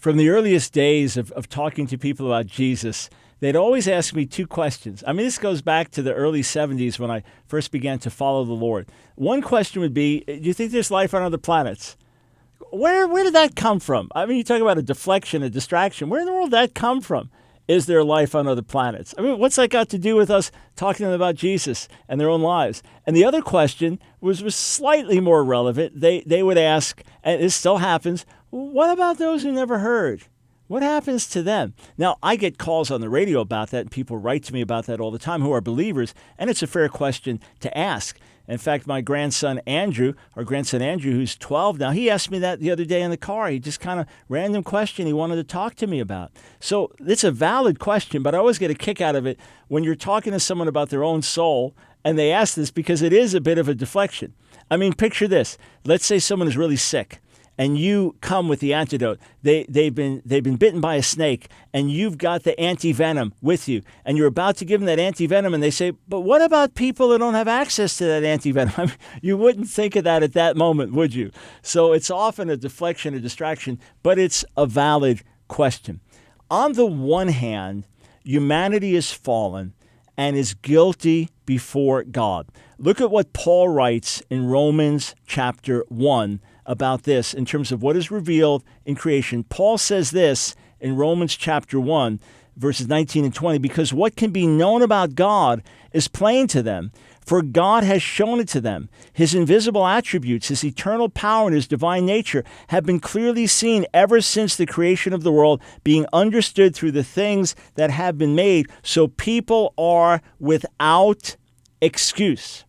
From the earliest days of talking to people about Jesus, they'd always ask me two questions. I mean, this goes back to the early 70s when I first began to follow the Lord. One question would be, do you think there's life on other planets? Where did that come from? I mean, you talk about a deflection, a distraction. Where in the world did that come from? Is there life on other planets? I mean, what's that got to do with us talking to them about Jesus and their own lives? And the other question was slightly more relevant. They would ask, and this still happens, what about those who never heard? What happens to them? Now, I get calls on the radio about that, and people write to me about that all the time who are believers, and it's a fair question to ask. In fact, my grandson Andrew, who's 12 now, he asked me that the other day in the car. He just kind of random question he wanted to talk to me about. So it's a valid question, but I always get a kick out of it when you're talking to someone about their own soul and they ask this because it is a bit of a deflection. I mean, picture this. Let's say someone is really sick and you come with the antidote. They've been bitten by a snake, and you've got the anti-venom with you, and you're about to give them that anti-venom, and they say, but what about people that don't have access to that anti-venom? I mean, you wouldn't think of that at that moment, would you? So it's often a deflection, a distraction, but it's a valid question. On the one hand, humanity is fallen and is guilty before God. Look at what Paul writes in Romans chapter 1 about this in terms of what is revealed in creation. Paul says this in Romans chapter 1, verses 19 and 20, because what can be known about God is plain to them, for God has shown it to them. His invisible attributes, his eternal power and his divine nature have been clearly seen ever since the creation of the world, being understood through the things that have been made, so people are without excuse.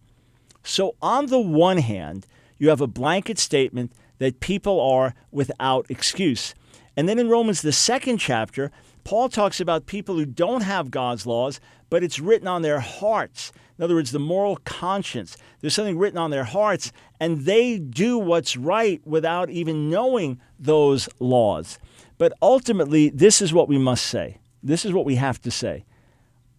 So on the one hand, you have a blanket statement that people are without excuse. And then in Romans, the second chapter, Paul talks about people who don't have God's laws, but it's written on their hearts. In other words, the moral conscience. There's something written on their hearts, and they do what's right without even knowing those laws. But ultimately, this is what we must say. This is what we have to say.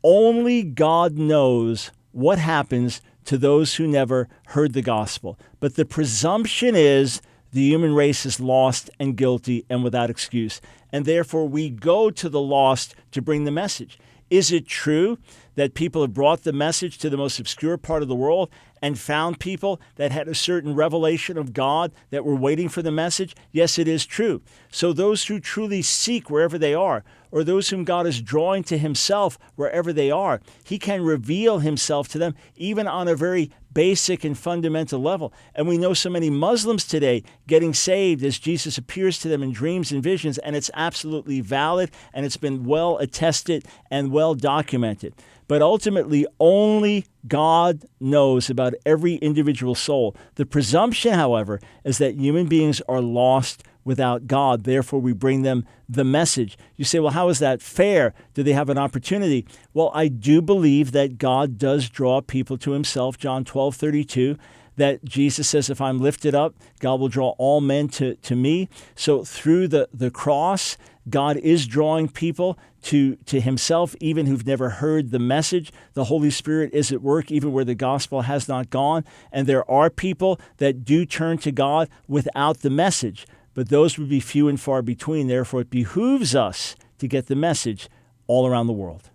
Only God knows what happens to those who never heard the gospel. But the presumption is the human race is lost and guilty and without excuse. And therefore, we go to the lost to bring the message. Is it true that people have brought the message to the most obscure part of the world and found people that had a certain revelation of God that were waiting for the message? Yes, it is true. So those who truly seek wherever they are, or those whom God is drawing to himself wherever they are, he can reveal himself to them even on a very basic and fundamental level. And we know so many Muslims today getting saved as Jesus appears to them in dreams and visions, and it's absolutely valid, and it's been well attested and well documented. But ultimately, only God knows about every individual soul. The presumption, however, is that human beings are lost without God. Therefore, we bring them the message. You say, well, how is that fair? Do they have an opportunity? Well, I do believe that God does draw people to himself. John 12:32, that Jesus says, if I'm lifted up, God will draw all men to me. So through the cross, God is drawing people to himself, even who've never heard the message. The Holy Spirit is at work even where the gospel has not gone. And there are people that do turn to God without the message, but those would be few and far between. Therefore, it behooves us to get the message all around the world.